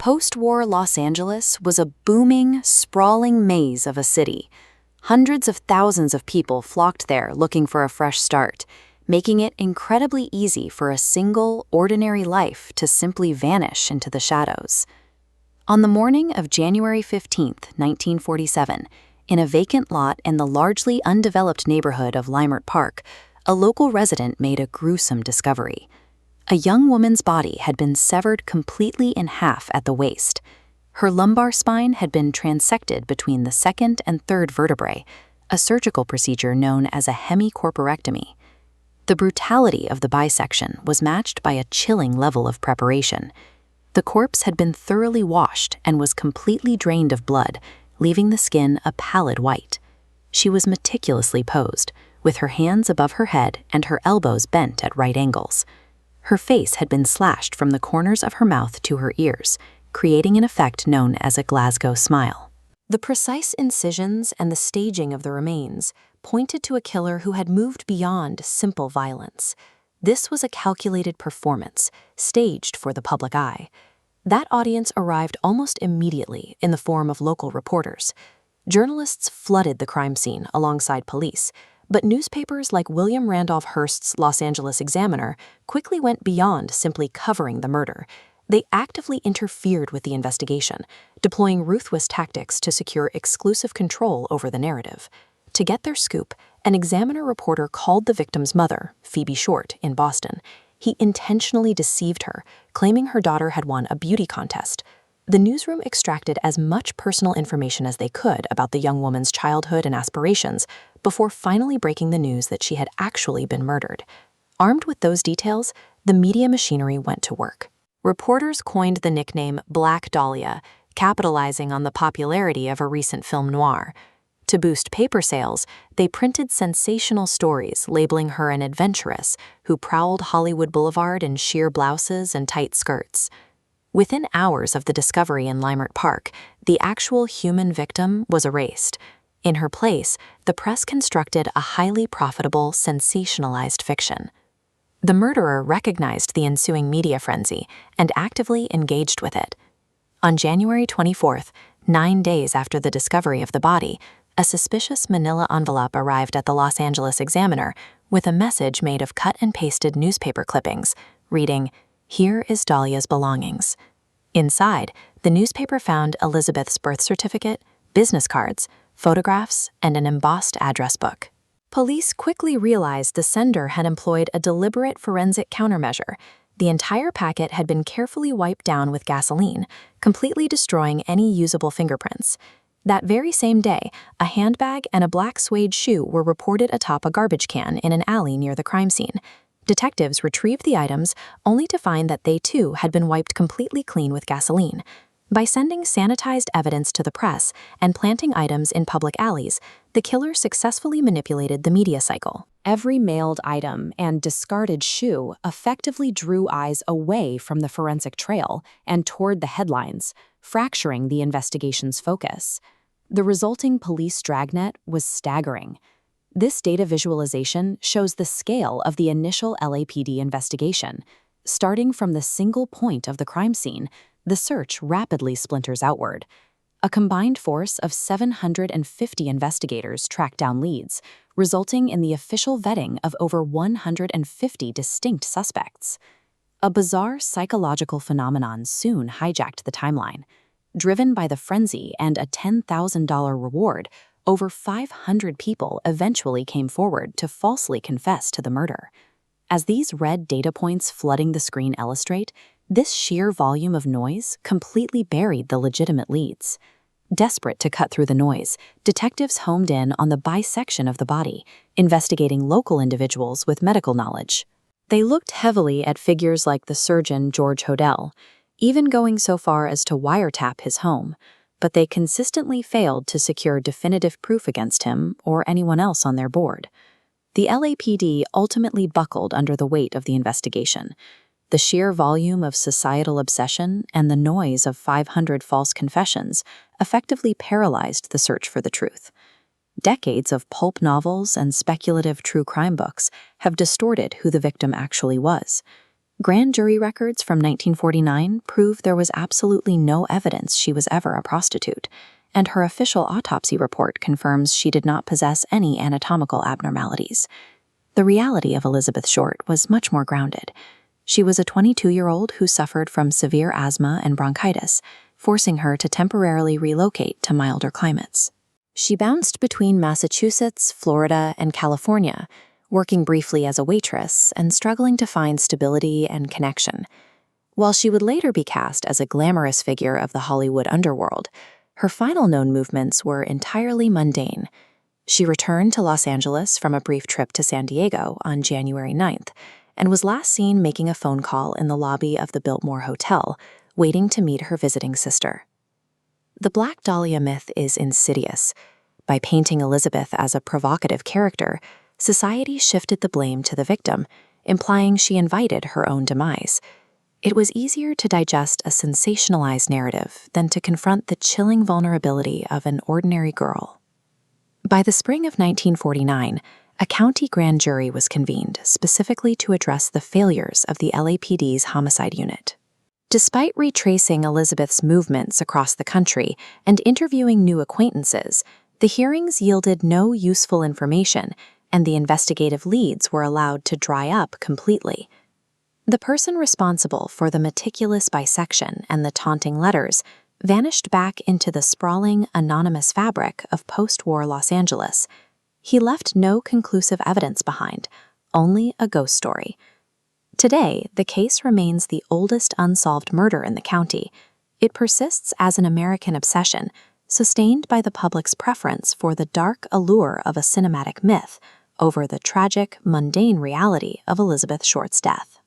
Post-war Los Angeles was a booming, sprawling maze of a city. Hundreds of thousands of people flocked there looking for a fresh start, making it incredibly easy for a single, ordinary life to simply vanish into the shadows. On the morning of January 15, 1947, in a vacant lot in the largely undeveloped neighborhood of Leimert Park, a local resident made a gruesome discovery. A young woman's body had been severed completely in half at the waist. Her lumbar spine had been transected between the second and third vertebrae, a surgical procedure known as a hemicorporectomy. The brutality of the bisection was matched by a chilling level of preparation. The corpse had been thoroughly washed and was completely drained of blood, leaving the skin a pallid white. She was meticulously posed, with her hands above her head and her elbows bent at right angles. Her face had been slashed from the corners of her mouth to her ears, creating an effect known as a Glasgow smile. The precise incisions and the staging of the remains pointed to a killer who had moved beyond simple violence. This was a calculated performance, staged for the public eye. That audience arrived almost immediately in the form of local reporters. Journalists flooded the crime scene alongside police, but newspapers like William Randolph Hearst's Los Angeles Examiner quickly went beyond simply covering the murder. They actively interfered with the investigation, deploying ruthless tactics to secure exclusive control over the narrative. To get their scoop, an Examiner reporter called the victim's mother, Phoebe Short, in Boston. He intentionally deceived her, claiming her daughter had won a beauty contest. The newsroom extracted as much personal information as they could about the young woman's childhood and aspirations before finally breaking the news that she had actually been murdered. Armed with those details, the media machinery went to work. Reporters coined the nickname Black Dahlia, capitalizing on the popularity of a recent film noir. To boost paper sales, they printed sensational stories labeling her an adventuress who prowled Hollywood Boulevard in sheer blouses and tight skirts. Within hours of the discovery in Leimert Park, the actual human victim was erased. In her place, the press constructed a highly profitable, sensationalized fiction. The murderer recognized the ensuing media frenzy and actively engaged with it. On January 24th, 9 days after the discovery of the body, a suspicious manila envelope arrived at the Los Angeles Examiner with a message made of cut and pasted newspaper clippings, reading, "Here is Dahlia's belongings." Inside, the newspaper found Elizabeth's birth certificate, business cards, photographs, and an embossed address book. Police quickly realized the sender had employed a deliberate forensic countermeasure. The entire packet had been carefully wiped down with gasoline, completely destroying any usable fingerprints. That very same day, a handbag and a black suede shoe were reported atop a garbage can in an alley near the crime scene. Detectives retrieved the items, only to find that they too had been wiped completely clean with gasoline. By sending sanitized evidence to the press and planting items in public alleys, the killer successfully manipulated the media cycle. Every mailed item and discarded shoe effectively drew eyes away from the forensic trail and toward the headlines, fracturing the investigation's focus. The resulting police dragnet was staggering. This data visualization shows the scale of the initial LAPD investigation. Starting from the single point of the crime scene, the search rapidly splinters outward. A combined force of 750 investigators tracked down leads, resulting in the official vetting of over 150 distinct suspects. A bizarre psychological phenomenon soon hijacked the timeline. Driven by the frenzy and a $10,000 reward, over 500 people eventually came forward to falsely confess to the murder. As these red data points flooding the screen illustrate, this sheer volume of noise completely buried the legitimate leads. Desperate to cut through the noise, detectives homed in on the bisection of the body, investigating local individuals with medical knowledge. They looked heavily at figures like the surgeon George Hodel, even going so far as to wiretap his home, but they consistently failed to secure definitive proof against him or anyone else on their board. The LAPD ultimately buckled under the weight of the investigation. The sheer volume of societal obsession and the noise of 500 false confessions effectively paralyzed the search for the truth. Decades of pulp novels and speculative true crime books have distorted who the victim actually was. Grand jury records from 1949 prove there was absolutely no evidence she was ever a prostitute, and her official autopsy report confirms she did not possess any anatomical abnormalities. The reality of Elizabeth Short was much more grounded. She was a 22-year-old who suffered from severe asthma and bronchitis, forcing her to temporarily relocate to milder climates. She bounced between Massachusetts, Florida, and California, working briefly as a waitress and struggling to find stability and connection. While she would later be cast as a glamorous figure of the Hollywood underworld, her final known movements were entirely mundane. She returned to Los Angeles from a brief trip to San Diego on January 9th and was last seen making a phone call in the lobby of the Biltmore Hotel, waiting to meet her visiting sister. The Black Dahlia myth is insidious. By painting Elizabeth as a provocative character, society shifted the blame to the victim, implying she invited her own demise. It was easier to digest a sensationalized narrative than to confront the chilling vulnerability of an ordinary girl. By the spring of 1949, a county grand jury was convened specifically to address the failures of the LAPD's homicide unit. Despite retracing Elizabeth's movements across the country and interviewing new acquaintances, the hearings yielded no useful information, and the investigative leads were allowed to dry up completely. The person responsible for the meticulous bisection and the taunting letters vanished back into the sprawling, anonymous fabric of post-war Los Angeles. He left no conclusive evidence behind, only a ghost story. Today, the case remains the oldest unsolved murder in the county. It persists as an American obsession, sustained by the public's preference for the dark allure of a cinematic myth over the tragic, mundane reality of Elizabeth Short's death.